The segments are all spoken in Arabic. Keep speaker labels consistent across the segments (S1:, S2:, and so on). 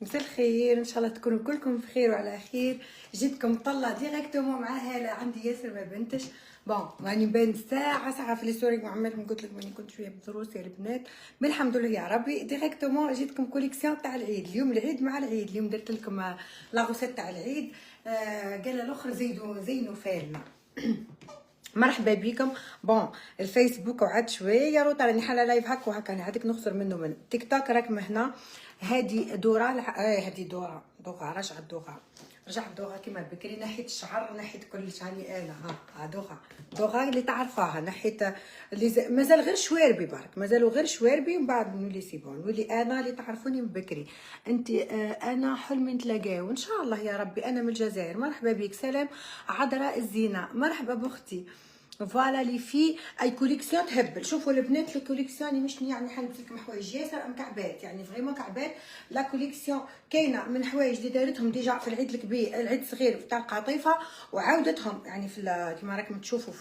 S1: مساء الخير، ان شاء الله تكونوا كلكم بخير وعلى خير. جيتكم طلع ديريكتومون مع هاله، عندي ياسر ما بنتش. بون راني بين ساعه في لي ستوري وعمالكم قلت لك ماني كنت شويه بدروس يا البنات، مي الحمد لله يا ربي. ديريكتومون جيتكم كوليكسيون تاع العيد. اليوم العيد مع العيد، اليوم درت لكم لا غوسيت تاع العيد. قال الاخر زينوا فالنا. مرحبا بكم. بون الفيسبوك وعد شويه روطه راني حاله لايف هكا وهكا، انا هذيك نخسر منه من تيك توك راكم هنا. هذه دوره هذه دوره رجعت دوغا كيما بكري، نحيت الشعر نحيت كلش. هاني انا دوغا اللي تعرفاها، نحيت اللي مازال غير شواربي برك، مازالوا غير شواربي ومن بعد نولي سيبون، نولي انا اللي تعرفوني من بكري. انت انا حلمي نتلاقاو ان شاء الله يا ربي. انا من الجزائر، مرحبا بك. سلام عذراء الزينه، مرحبا بختي. فوالا لي في اي كوليكسيون تهبل. شوفوا البنات الكوليكسيون مش يعني حنلبس لكم حوايج ياسر ام كعبات، يعني فريمون كعبات. لا كوليكسيون كاينه من حوايج اللي دارتهم ديجا في العيد الكبير، العيد الصغير تاع القطيفه، وعاودتهم يعني في كيما راكم تشوفوا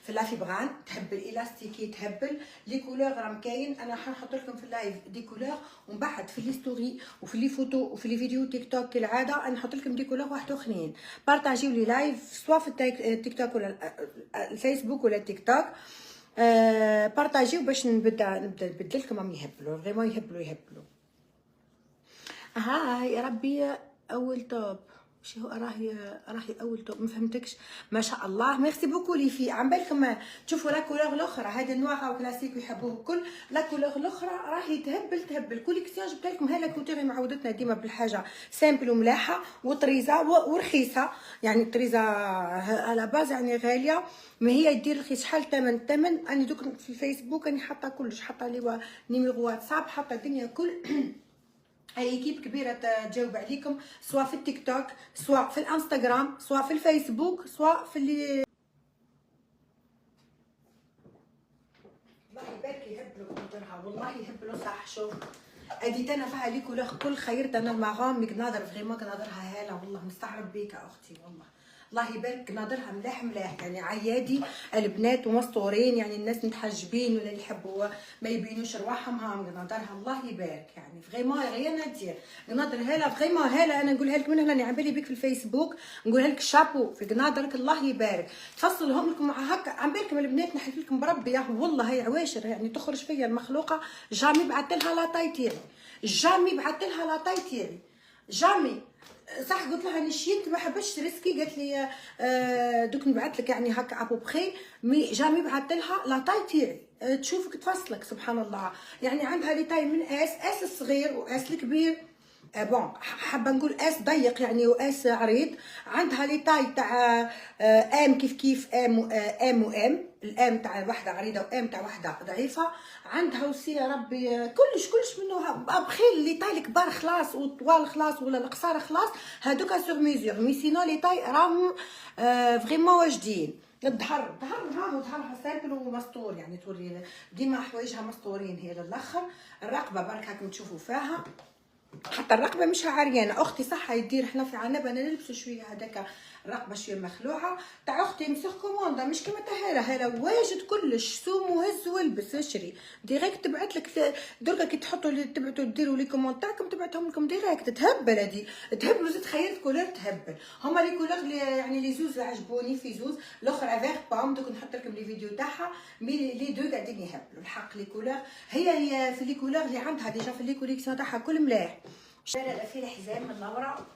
S1: في لافيبغان. تهبل الاستيكي، تهبل لي كولور راهم كاين. انا حنحط لكم في اللايف دي كولور، ومن بعد في لي ستوري وفي لي فوتو وفي لي فيديو تيك توك كالعاده انا نحط لكم دي كولور واحد اخرين. بارطاجيو لي لايف سواء في التيك توك ولا الفيسبوك ولا تيك توك. بارطاجيو باش نبدا نبدل لكم. راهم يهبلوا فريمون، يهبلوا. يا ربي. اول توب شي هو؟ راهي اول توب، ما فهمتكش. ما شاء الله، ميرسي بوكو لي في. عم بالكم تشوفوا لا كولور الاخرى، هذا نوار او كلاسيك ويحبوه الكل. لا كولور الاخرى راهي تهبل كوليكسيون. جبت لكم هاله كوتيري معودتنا ديما بالحاجه سامبل وملاحه وطريزه ورخيصه. يعني طريزه على باز يعني غاليه، ما هي يدير رخيص. شحال الثمن؟ انا دوك في الفيسبوك راني حاطه كلش، حاطه لي نيميرو واتساب، حاطه الدنيا كل. هاي ايكيب كبيره تجاوب عليكم، سواء في التيك توك، سواء في الانستغرام، سواء في الفيسبوك، سواء في اللي والله يبارك يهبلوا قدرها، والله يهبلوا صح. شوف ادي انا فيها ليكو كل خيرت انا المغام ناظر فريمون ناظرها هاله، والله مستعرب بيك اختي. والله الله يبارك ناظرها ملاح يعني عيادي البنات ومسطورين، يعني الناس متحجبين ولا اللي يحبوا ما يبينوش رواحهم هام ناظرها. الله يبارك يعني فريمون غير ندير ناظر هاله فريمون هاله. انا نقولها لك من هنا، عم بالي بك في الفيسبوك نقولها لك شابو في ناظرك. الله يبارك تفصلهم لكم مع هكا. عم بالكم البنات نحلف لكم بربي يا والله هي عواشر يعني تخرج فيا المخلوقه. جامي بعثت لها لا طاي تاعي، جامي بعثت لها لا طاي تاعي، جامي. صح قلت لها نشيت ما حبش ريسكي، قالت لي دوك نبعث لك يعني هكا ابو بخي. مي جامي بعثت لها لا طاي تاعي. تشوفك تفصلك سبحان الله. يعني عندها لي تاي من اس الصغير واس الكبير. بون حابه نقول اس ضيق يعني واس عريض. عندها لي تاي تاع ام كيف ام الام تاع واحده عريضه وام تاع واحده ضعيفه. عندها وسي يا ربي كلش منه بخيل. لي تاي الكبار خلاص وطوال خلاص ولا القصار خلاص هذوك سور ميزور. مي سينو لي تاي راهم فريمون واجدين. الظهر هاهو ظهرها سامبل ومسطور، يعني توري ديما حوايجها مسطورين هي للاخر. الرقبه برك هاكم تشوفوا فيها، حتى الرقبه مش عريانه. اختي صح يدير احنا في عنبه انا نلبسوا شويه هذاك الرقبه شويه مخلوعه. تاع اختي مسخ كوموندا مش كيما تاع هاله واجد كلش سوم وهز والبس اشري ديريكت. تبعت لك دركا كي تحطوا اللي تبعتوا ديروا لي كومونت تاعكم تبعتهم لكم ديريكت. تهبل هذه تهبل. زيد خيرت كولور تهبل. هما لي كولور يعني لي زوز عجبوني في زوز. الاخرى فيغ بام دوك نحط لكم لي فيديو تاعها. مي لي دو قاعدين يهبلوا الحق. لي كولور هي في لي كولور اللي عندها ديجا في لي كوليكسيون تاعها كل ملاح. شارع فيه الحزام من لورا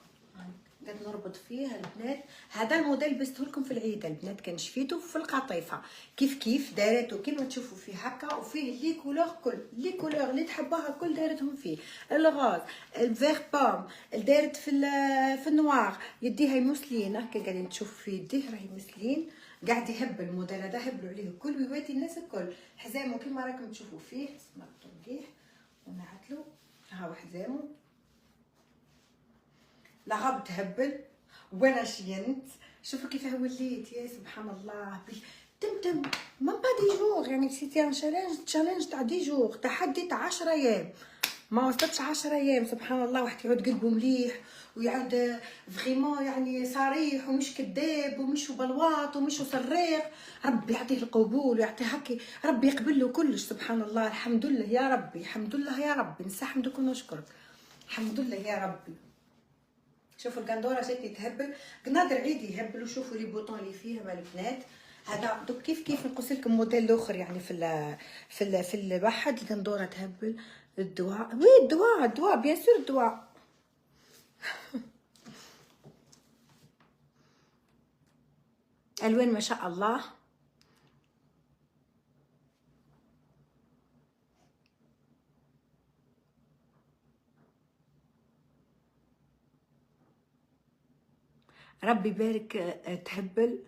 S1: قد نربط فيه البنات. هذا الموديل لبسته لكم في العيد البنات، كان شفيته في القطيفه كيف دارته كيما تشوفوا فيه هكا. وفيه لي كولور كل لي كولور اللي تحبوها كل دارتهم فيه. الغاز الفيغ بام دارت في النوار. يديها موسلين هكا قاعدين تشوفوا في يديه راهي موسلين. قاعد يهبل الموديل هذا هبلوا عليه كل ويواتي الناس الكل. حزامه كيما راكم تشوفوا فيه نربطو مليح ونعدلو. هاو حزامه لا غاب تهبل وانا شينت. شوفوا كيف وليت يا سبحان الله. تم ما با دي جور يعني سيتي ان تشالنج تاع دي جور، تحدي تاع 10 ايام ما وصلتش 10 ايام. سبحان الله واحد يعود قلبه مليح ويعود فريمون يعني صريح ومش كذاب ومش بلواط ومش صريخ. ربي يعطيه القبول ويعطيه هكي، ربي يقبل له كلش سبحان الله. الحمد لله يا ربي، الحمد لله يا ربي نستحمدك ونشكرك. الحمد لله يا ربي. شوفوا القندوره جاتني تهبل، قنادر عيد يهبلوا. شوفوا لي بوطون اللي فيها مال البنات. هذا دوك كيف نقص لكم موديل الاخر يعني في الواحد القندوره تهبل. الدواء وي الدواء بيان سور الدواء. الوان ما شاء الله. ربي يبارك. تهبل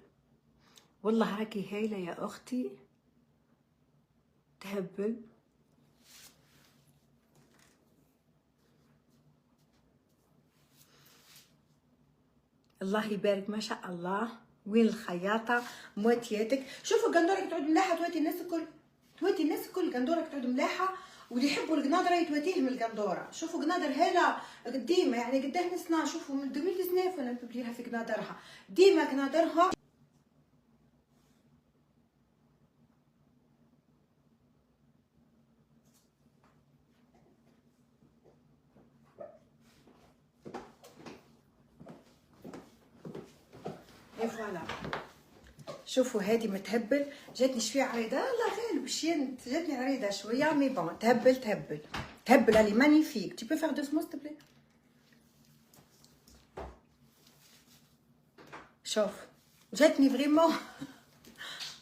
S1: والله راكي هايله يا اختي، تهبل. الله يبارك ما شاء الله. وين الخياطه مواتياتك. شوفوا القندوره تعود ملاحه تواتي الناس الكل، تواتي الناس الكل. القندوره تعود ملاحه واللي يحبوا القنادره يتواتيهم القندوره. شوفوا قنادر هاله ديما يعني قداه نسنا. شوفوا من 2019 وانا نبليها في قنادرها ديما قنادرها. فوالا شوفوا هذه متهبل. جاتني شويه عريضه الله غالب شي جاتني عريضه شويه مي بون. تهبل علي مانيفيك. تي بو فير دو سمو s'il te plaît. شوف جاتني فريمون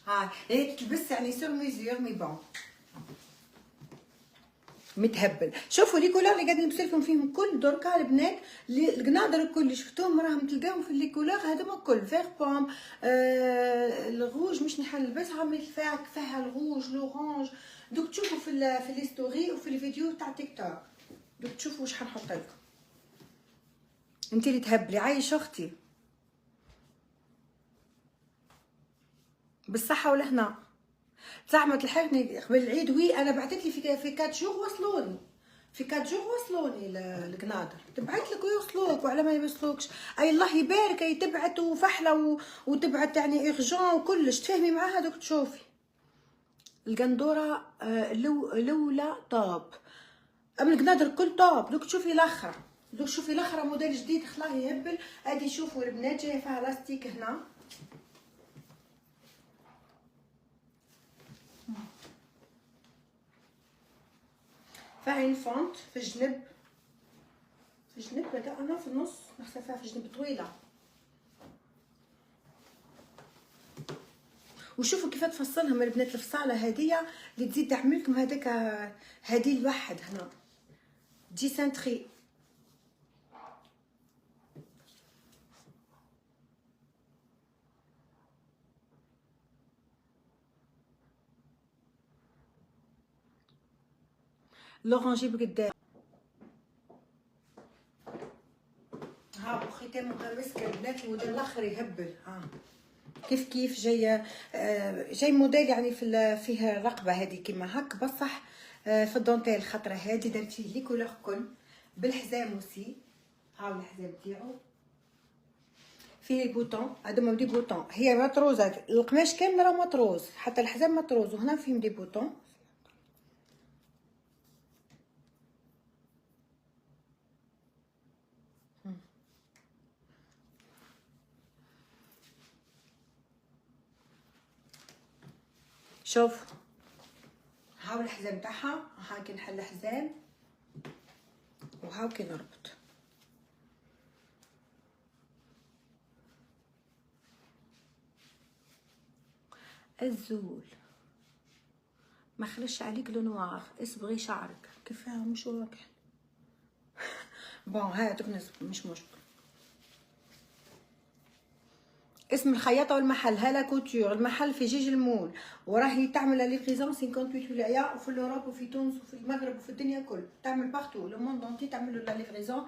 S1: ها هي تلبس يعني سور ميزور مي بون متهبل. شوفوا لي كولور اللي قاعد نلبس لكم فيهم كل دركا البنات. القنادر الكل اللي شفتوهم راهم تلقاهم في لي كولور هذوما الكل. فيغ بوم الغوج مش نحل نلبسها مي فيها الغوج لورانج. دوك تشوفوا في لي ستوري وفي الفيديو تاع تيك توك. دوك تشوفوا واش حنحط لكم. انت اللي تهبلي عايش اختي بالصحه والهنا. صح ما تلحقني قبل العيد. وي انا بعثت لي في 4 جور وصلوني. في 4 جور وصلوني القنادر. تبعت لك ويوصلوك وعلى ما يوصلوكش اي الله يبارك. اي تبعت وفحله وتبعت يعني ايرجون وكلش تفهمي معاها. دوك تشوفي القندوره الاولى طاب. اما القنادر الكل طاب. دوك تشوفي الاخره. دوك شوفي الاخره موديل جديد خلاه يهبل. ادي شوفوا البنات جايه فيها لاستيك هنا. فيها فونت في الجنب. في الجنب هذا انا في النص نخسر فيها في الجنب طويله. وشوفوا كيف تفصلهم البنات الفصاله هذيا اللي تزيد تعمل لكم هذاك. هذه الواحد هنا دي سنتري. لورانجي بقدام. ها ختامها مسك البنات. الموديل الاخر يهبل. ها كيف جاي موديل يعني فيه الرقبه هذه كيما هك بصح في الدونتيل. خطره هذه درت فيه لي كولور كل بالحزام وسي. هاو الحزام تاعو فيه البوطون. هادوما دي بوطون. هي مطروزه القماش كامل راه مطروز حتى الحزام مطروز وهنا فيهم دي بوطون. شوف هاو الحزام تاعها. ها كي نحل الحزام وهاو كي نربط. الزول ما خلش عليك لو نوار. اصبغي شعرك كيفاه مش واضح. بون هاتوك نصبغ مش مشكل. اسم الخياطه والمحل هالا كوتور. المحل في جيج المول وراهي تعمل ليفريزون 58 ولايه وفي الاوروب وفي تونس وفي المغرب وفي الدنيا كل. تعمل بارتو لو موند دونتي تعمل له ليفريزون.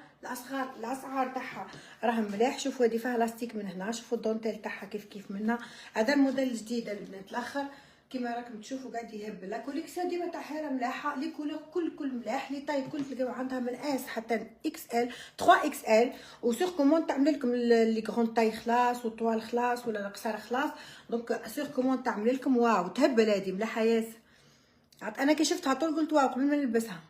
S1: الاسعار تاعها راهم ملاح. شوفوا هذه فيها لاستيك من هنا. شوفوا الدونتيل تاعها كيف منها. هذا الموديل الجديد البنات الاخر كيما راكم تشوفوا قاعد يهبل. لا كوليكسيون ديما تاع حاله ملاحه. لي كولور كل ملاح. لي طاي كل تلقاو عندها من اس حتى اكس ال 3 اكس ال. وسور كوموند تعمل لكم لي غون طاي خلاص والطوال خلاص ولا القصار خلاص. دونك سور كوموند تعمل لكم. واو تهبل هذه ملاحه ياسر. انا كي شفتها طول قلت واو قبل ما نلبسها.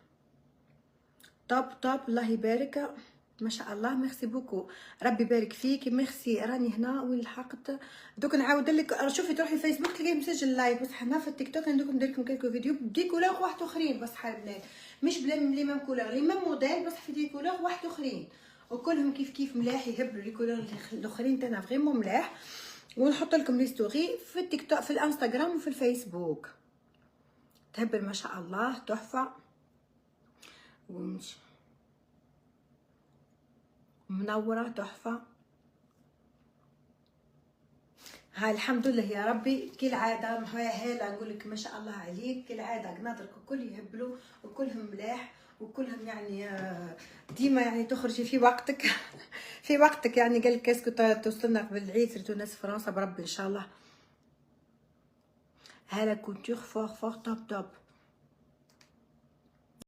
S1: توب توب. الله يبارك، ما شاء الله. ميرسي بوكو، ربي يبارك فيك. ميرسي. راني هنا وين لحقت دوك نعاود لك. شوفي تروحي فيسبوك تلقاي مسجل لايف، بصح هنا في التيك توك ندوك ندير لكم كلكو فيديو بدي كولور واحد اخرين، بصح البنات مش بلا لي ميم كولور لي ميم موديل، بصح في دي كولور واحد اخرين وكلهم كيف كيف ملاح، يهبلوا لي كولور الاخرين تاعنا فريمون ملاح. ونحط لكم لي ستوري في التيك توك في الانستغرام وفي الفيسبوك. تهبل ما شاء الله تحفه ومش منوره تحفه. ها الحمد لله يا ربي كالعاده. هاله نقول لك ما شاء الله عليك كالعاده. قناطرك الكل يهبلوا وكلهم ملاح وكلهم يعني ديما يعني تخرجي في وقتك في وقتك يعني. قال لك اسكو توصلنا قبل العيد سيرتو ناس فرنسا بربي ان شاء الله. هاله كونتور فور فور توب توب.